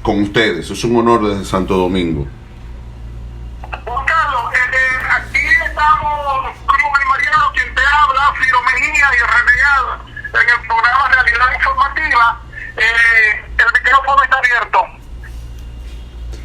con ustedes. Es un honor desde Santo Domingo. Juan Carlos, aquí estamos Cruz y Mariano, quien te habla, Ciro Mejía y Renegado, en el programa Realidad Informativa. El micrófono está abierto.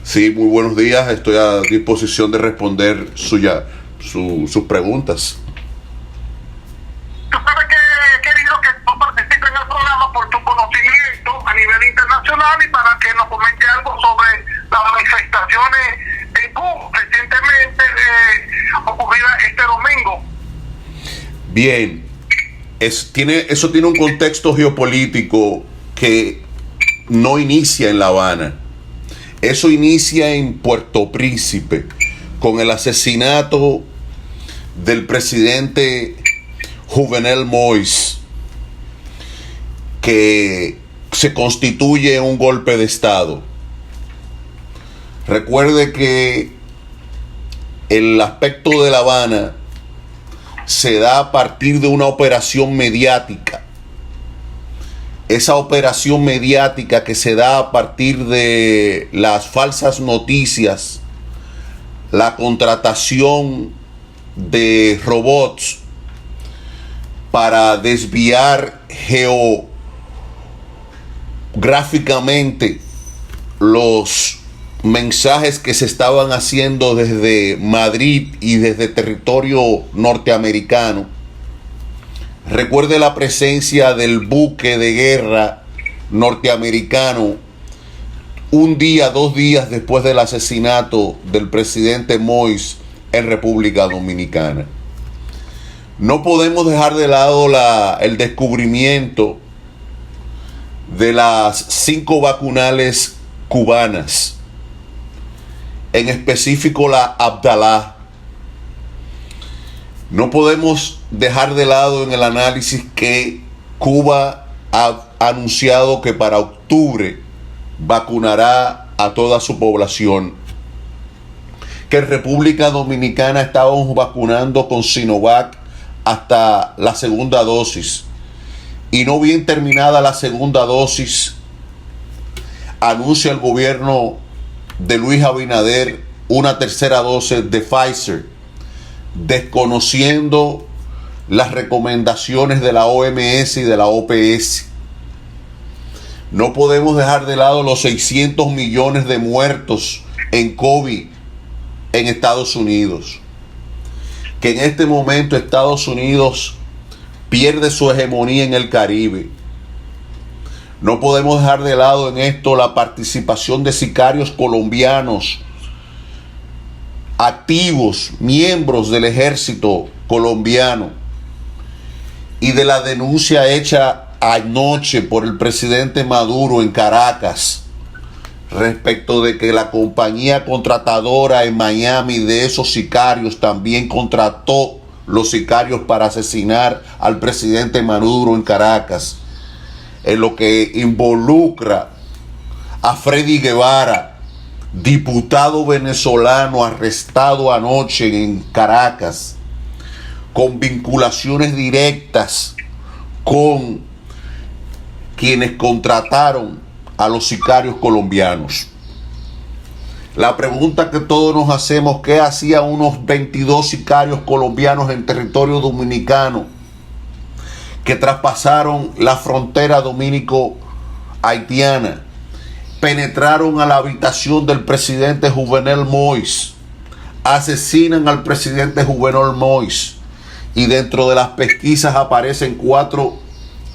Sí, muy buenos días. Estoy a disposición de responder sus preguntas. Tú sabes que he querido que tú participes en el programa por tu conocimiento a nivel internacional y para que nos comente algo sobre las manifestaciones en Cuba recientemente ocurridas este domingo. Bien, eso tiene un contexto geopolítico que no inicia en La Habana. Eso inicia en Puerto Príncipe con el asesinato del presidente Jovenel Moïse, que se constituye un golpe de Estado. Recuerde que el aspecto de La Habana se da a partir de una operación mediática. Esa operación mediática que se da a partir de las falsas noticias, la contratación de robots para desviar geográficamente los mensajes que se estaban haciendo desde Madrid y desde territorio norteamericano. Recuerde la presencia del buque de guerra norteamericano un día, 2 días después del asesinato del presidente Moïse en República Dominicana. No podemos dejar de lado el descubrimiento de las 5 vacunales cubanas, en específico la Abdalá. No podemos dejar de lado en el análisis que Cuba ha anunciado que para octubre vacunará a toda su población, que en República Dominicana estábamos vacunando con Sinovac hasta la segunda dosis, y no bien terminada la segunda dosis, anuncia el gobierno de Luis Abinader una tercera dosis de Pfizer, desconociendo las recomendaciones de la OMS y de la OPS. No podemos dejar de lado los 600 millones de muertos en COVID en Estados Unidos, que en este momento Estados Unidos pierde su hegemonía en el Caribe. No podemos dejar de lado en esto la participación de sicarios colombianos activos, miembros del ejército colombiano, y de la denuncia hecha anoche por el presidente Maduro en Caracas respecto de que la compañía contratadora en Miami de esos sicarios también contrató los sicarios para asesinar al presidente Maduro en Caracas, en lo que involucra a Freddy Guevara, diputado venezolano arrestado anoche en Caracas, con vinculaciones directas con quienes contrataron a los sicarios colombianos. La pregunta que todos nos hacemos: ¿qué hacían unos 22 sicarios colombianos en territorio dominicano que traspasaron la frontera dominico-haitiana, penetraron a la habitación del presidente Jovenel Moïse, asesinan al presidente Jovenel Moïse, y dentro de las pesquisas aparecen 4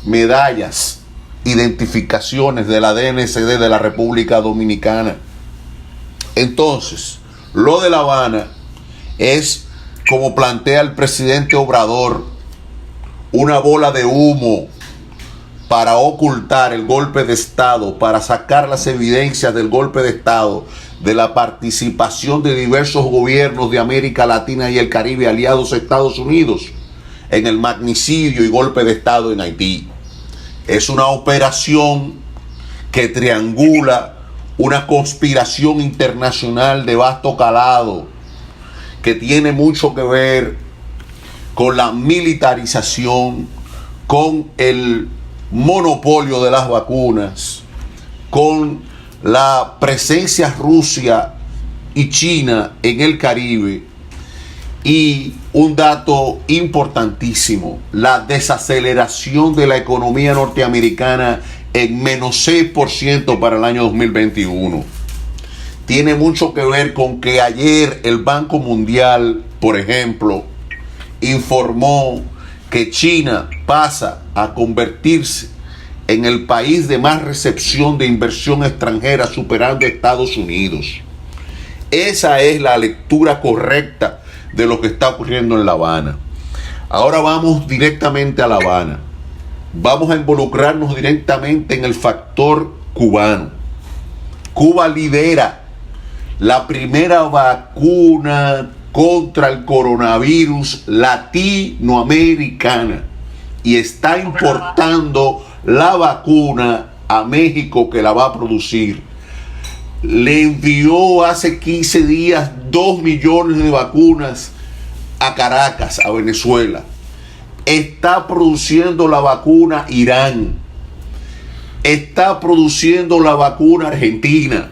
medallas, identificaciones de la DNCD de la República Dominicana? Entonces, lo de La Habana es, como plantea el presidente Obrador, una bola de humo para ocultar el golpe de Estado, para sacar las evidencias del golpe de Estado, de la participación de diversos gobiernos de América Latina y el Caribe aliados a Estados Unidos en el magnicidio y golpe de Estado en Haití. Es una operación que triangula una conspiración internacional de vasto calado, que tiene mucho que ver con la militarización, con el monopolio de las vacunas, con la presencia Rusia y China en el Caribe, y un dato importantísimo, la desaceleración de la economía norteamericana en menos 6% para el año 2021. Tiene mucho que ver con que ayer el Banco Mundial, por ejemplo, informó que China pasa a convertirse en el país de más recepción de inversión extranjera, superando a Estados Unidos. Esa es la lectura correcta de lo que está ocurriendo en La Habana. Ahora vamos directamente a La Habana. Vamos a involucrarnos directamente en el factor cubano. Cuba lidera la primera vacuna contra el coronavirus latinoamericana y está importando la vacuna a México, que la va a producir. Le envió hace 15 días 2 millones de vacunas a Caracas, a Venezuela. Está produciendo la vacuna Irán. Está produciendo la vacuna Argentina.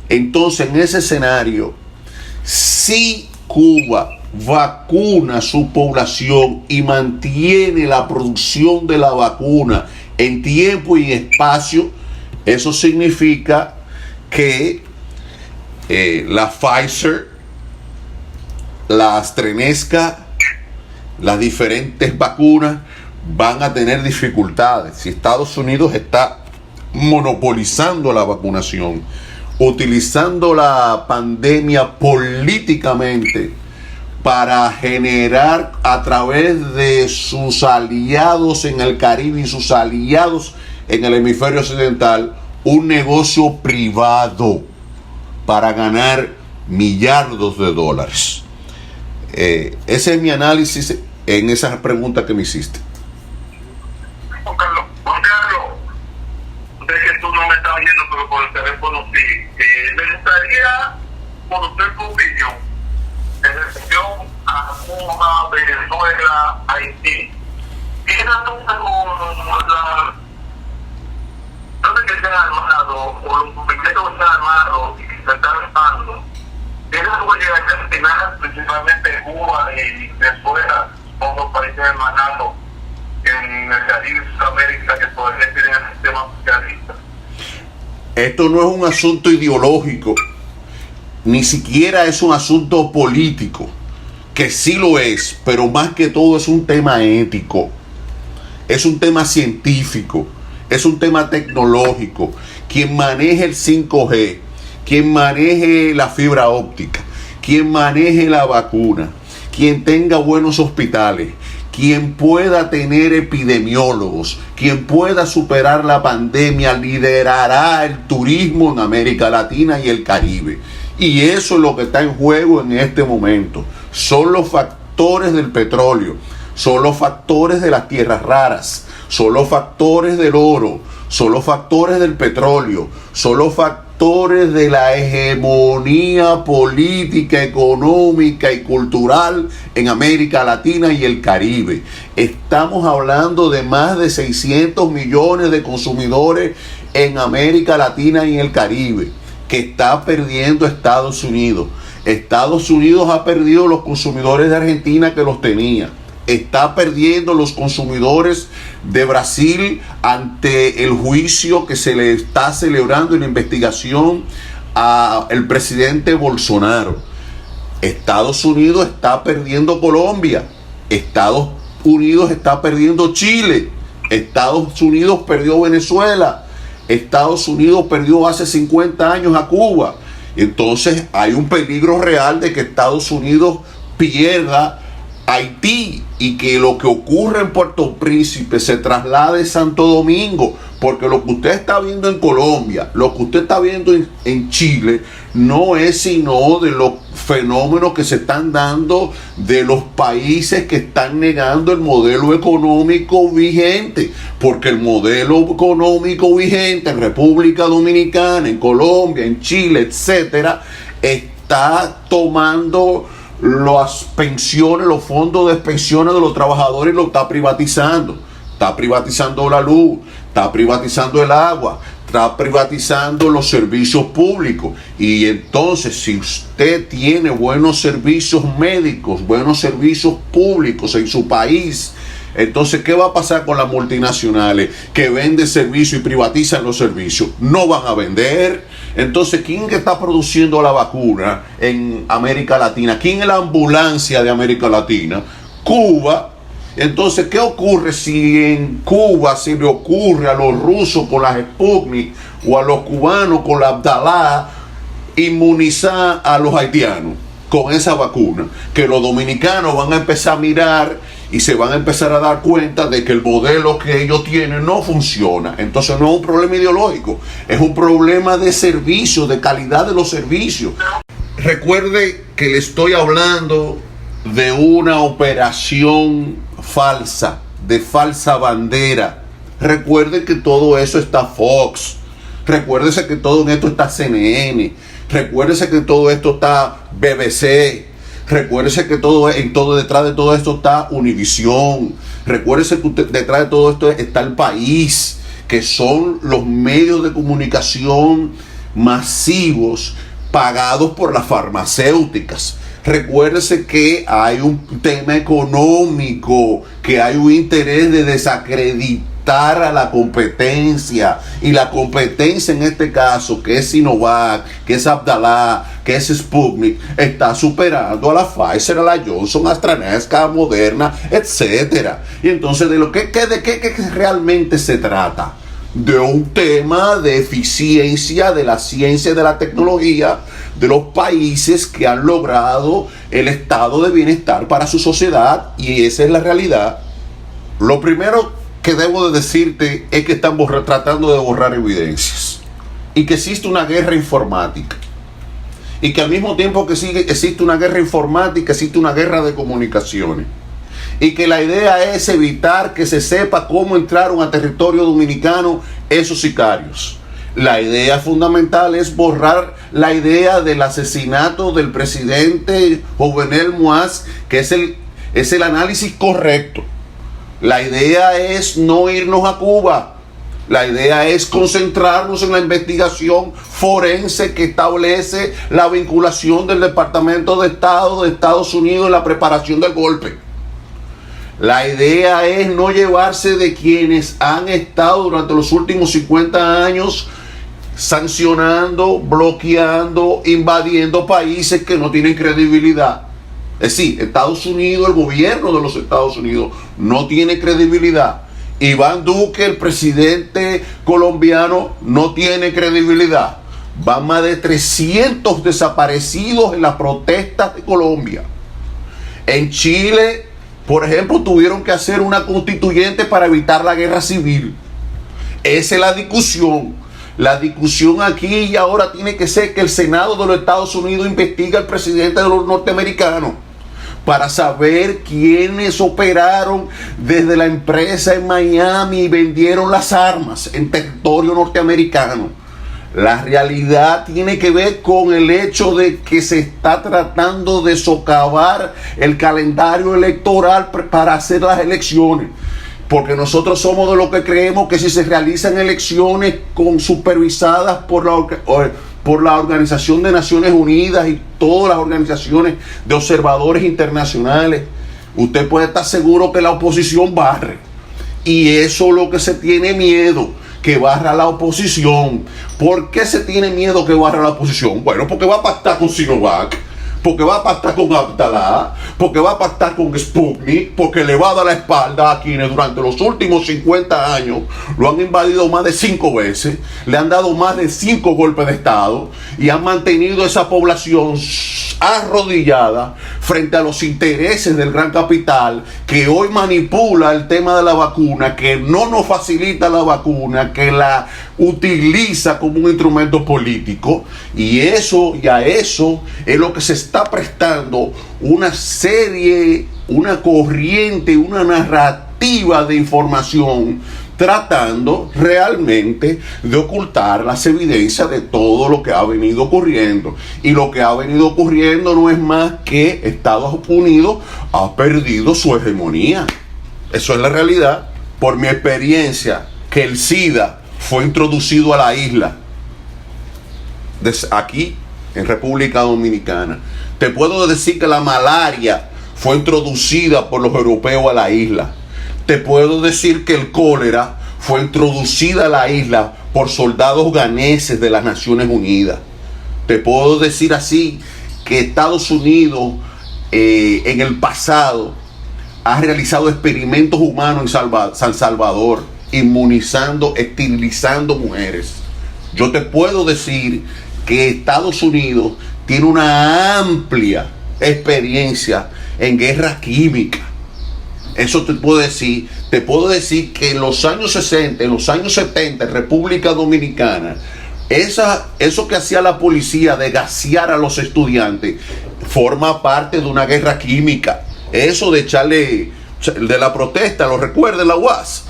Entonces, en ese escenario, si Cuba vacuna a su población y mantiene la producción de la vacuna en tiempo y espacio, eso significa que la Pfizer, la AstraZeneca, las diferentes vacunas van a tener dificultades. Si Estados Unidos está monopolizando la vacunación, utilizando la pandemia políticamente para generar a través de sus aliados en el Caribe y sus aliados en el hemisferio occidental, un negocio privado para ganar millardos de dólares. Ese es mi análisis en esa pregunta que me hiciste. Juan Carlos, sé que tú no me estás viendo, pero por el teléfono sí. Me gustaría conocer tu opinión en relación a Cuba, Venezuela, Haití. ¿Qué resulta con la... no sé que sean armados, o los movimientos que están armados y que se están armando? ¿Qué resulta que al final, principalmente Cuba y Venezuela, son los países hermanados en el Caribe y Sudamérica que todavía tienen el sistema socialista? Esto no es un asunto ideológico, ni siquiera es un asunto político, que sí lo es, pero más que todo es un tema ético, es un tema científico, es un tema tecnológico. Quien maneje el 5G, quien maneje la fibra óptica, quien maneje la vacuna, quien tenga buenos hospitales, quien pueda tener epidemiólogos, quien pueda superar la pandemia, liderará el turismo en América Latina y el Caribe. Y eso es lo que está en juego en este momento. Son los factores del petróleo, son los factores de las tierras raras, son los factores del oro, son los factores del petróleo, son los factores de la hegemonía política, económica y cultural en América Latina y el Caribe. Estamos hablando de más de 600 millones de consumidores en América Latina y el Caribe, que está perdiendo Estados Unidos. Estados Unidos ha perdido los consumidores de Argentina que los tenía. Está perdiendo los consumidores de Brasil ante el juicio que se le está celebrando en la investigación al presidente Bolsonaro. Estados Unidos está perdiendo Colombia. Estados Unidos está perdiendo Chile. Estados Unidos perdió Venezuela. Estados Unidos perdió hace 50 años a Cuba. Entonces hay un peligro real de que Estados Unidos pierda Haití y que lo que ocurre en Puerto Príncipe se traslade a Santo Domingo, porque lo que usted está viendo en Colombia, lo que usted está viendo en Chile, no es sino de los fenómenos que se están dando de los países que están negando el modelo económico vigente, porque el modelo económico vigente en República Dominicana, en Colombia, en Chile, etcétera, está tomando las pensiones, los fondos de pensiones de los trabajadores, lo está privatizando. Está privatizando la luz, está privatizando el agua, está privatizando los servicios públicos. Y entonces, si usted tiene buenos servicios médicos, buenos servicios públicos en su país, entonces, ¿qué va a pasar con las multinacionales que venden servicios y privatizan los servicios? No van a vender. Entonces, ¿quién está produciendo la vacuna en América Latina? ¿Quién es la ambulancia de América Latina? Cuba. Entonces, ¿qué ocurre si en Cuba se le ocurre a los rusos con las Sputnik o a los cubanos con la Abdalá inmunizar a los haitianos con esa vacuna? Que los dominicanos van a empezar a mirar y se van a empezar a dar cuenta de que el modelo que ellos tienen no funciona. Entonces no es un problema ideológico, es un problema de servicio, de calidad de los servicios. Recuerde que le estoy hablando de una operación falsa, de falsa bandera. Recuerde que todo eso está Fox. Recuérdese que todo esto está CNN. Recuérdese que todo esto está BBC. Recuérdese que detrás de todo esto está Univisión. Recuérdese que detrás de todo esto está El País, que son los medios de comunicación masivos pagados por las farmacéuticas. Recuérdese que hay un tema económico, que hay un interés de desacreditar a la competencia, y la competencia en este caso, que es Sinovac, que es Abdalá, que es Sputnik, está superando a la Pfizer, a la Johnson, AstraZeneca, Moderna, etcétera. Y entonces, ¿de qué realmente se trata? De un tema de eficiencia de la ciencia y de la tecnología de los países que han logrado el estado de bienestar para su sociedad, y esa es la realidad. Lo primero que debo de decirte es que están tratando de borrar evidencias, y que existe una guerra informática, y que al mismo tiempo que existe una guerra informática, existe una guerra de comunicaciones, y que la idea es evitar que se sepa cómo entraron a territorio dominicano esos sicarios. La idea fundamental es borrar la idea del asesinato del presidente Jovenel Moïse, que es el análisis correcto. La idea es no irnos a Cuba. La idea es concentrarnos en la investigación forense que establece la vinculación del Departamento de Estado de Estados Unidos en la preparación del golpe. La idea es no llevarse de quienes han estado durante los últimos 50 años sancionando, bloqueando, invadiendo países que no tienen credibilidad. Es decir, Estados Unidos, el gobierno de los Estados Unidos no tiene credibilidad. Iván Duque, el presidente colombiano, no tiene credibilidad. Van más de 300 desaparecidos en las protestas de Colombia. En Chile, por ejemplo, tuvieron que hacer una constituyente para evitar la guerra civil. Esa es la discusión. La discusión aquí y ahora tiene que ser que el Senado de los Estados Unidos investigue al presidente de los norteamericanos para saber quiénes operaron desde la empresa en Miami y vendieron las armas en territorio norteamericano. La realidad tiene que ver con el hecho de que se está tratando de socavar el calendario electoral para hacer las elecciones. Porque nosotros somos de los que creemos que si se realizan elecciones supervisadas por la Organización de Naciones Unidas y todas las organizaciones de observadores internacionales, usted puede estar seguro que la oposición barre. Y eso es lo que se tiene miedo, que barra la oposición. ¿Por qué se tiene miedo que barra la oposición? Bueno, porque va a pactar con Sinovac, porque va a pactar con Abdalá, porque va a pactar con Sputnik, porque le va a dar la espalda a quienes durante los últimos 50 años lo han invadido más de 5 veces, le han dado más de 5 golpes de Estado y han mantenido esa población arrodillada frente a los intereses del gran capital, que hoy manipula el tema de la vacuna, que no nos facilita la vacuna, que la utiliza como un instrumento político. Y a eso es lo que se está prestando una serie, una corriente, una narrativa de información, tratando realmente de ocultar las evidencias de todo lo que ha venido ocurriendo. Y lo que ha venido ocurriendo no es más que Estados Unidos ha perdido su hegemonía. Eso es la realidad. Por mi experiencia, que el SIDA fue introducido a la isla, aquí en República Dominicana. Te puedo decir que la malaria fue introducida por los europeos a la isla. Te puedo decir que el cólera fue introducida a la isla por soldados ganeses de las Naciones Unidas. Te puedo decir así que Estados Unidos en el pasado ha realizado experimentos humanos en San Salvador, inmunizando, esterilizando mujeres. Yo te puedo decir que Estados Unidos tiene una amplia experiencia en guerra química. Eso te puedo decir. Te puedo decir que en los años 60, en los años 70, en República Dominicana, eso que hacía la policía de gasear a los estudiantes forma parte de una guerra química. Eso de echarle, de la protesta, ¿lo recuerda la UAS?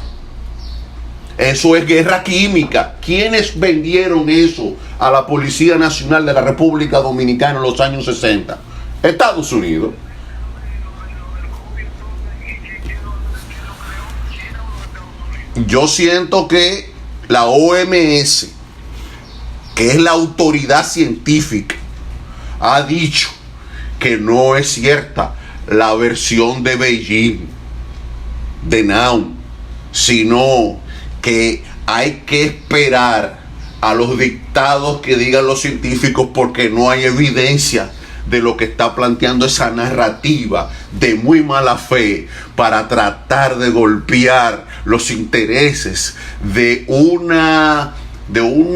Eso es guerra química. ¿Quiénes vendieron eso a la Policía Nacional de la República Dominicana en los años 60? Estados Unidos. Yo siento que la OMS, que es la autoridad científica, ha dicho que no es cierta la versión de Beijing, de Now, sino que hay que esperar a los dictados que digan los científicos, porque no hay evidencia de lo que está planteando esa narrativa de muy mala fe para tratar de golpear los intereses de un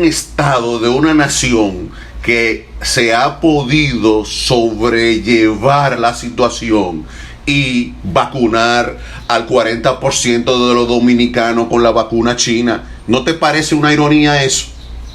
estado, de una nación que se ha podido sobrellevar la situación y vacunar al 40% de los dominicanos con la vacuna china. ¿No te parece una ironía eso?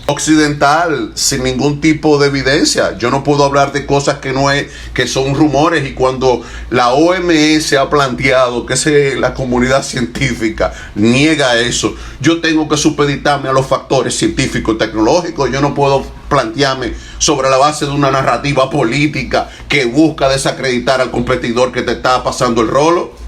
Occidental, sin ningún tipo de evidencia. Yo no puedo hablar de cosas que son rumores, y cuando la OMS ha planteado que la comunidad científica niega eso, yo tengo que supeditarme a los factores científicos y tecnológicos. Yo no puedo plantearme sobre la base de una narrativa política que busca desacreditar al competidor que te está pasando el rolo.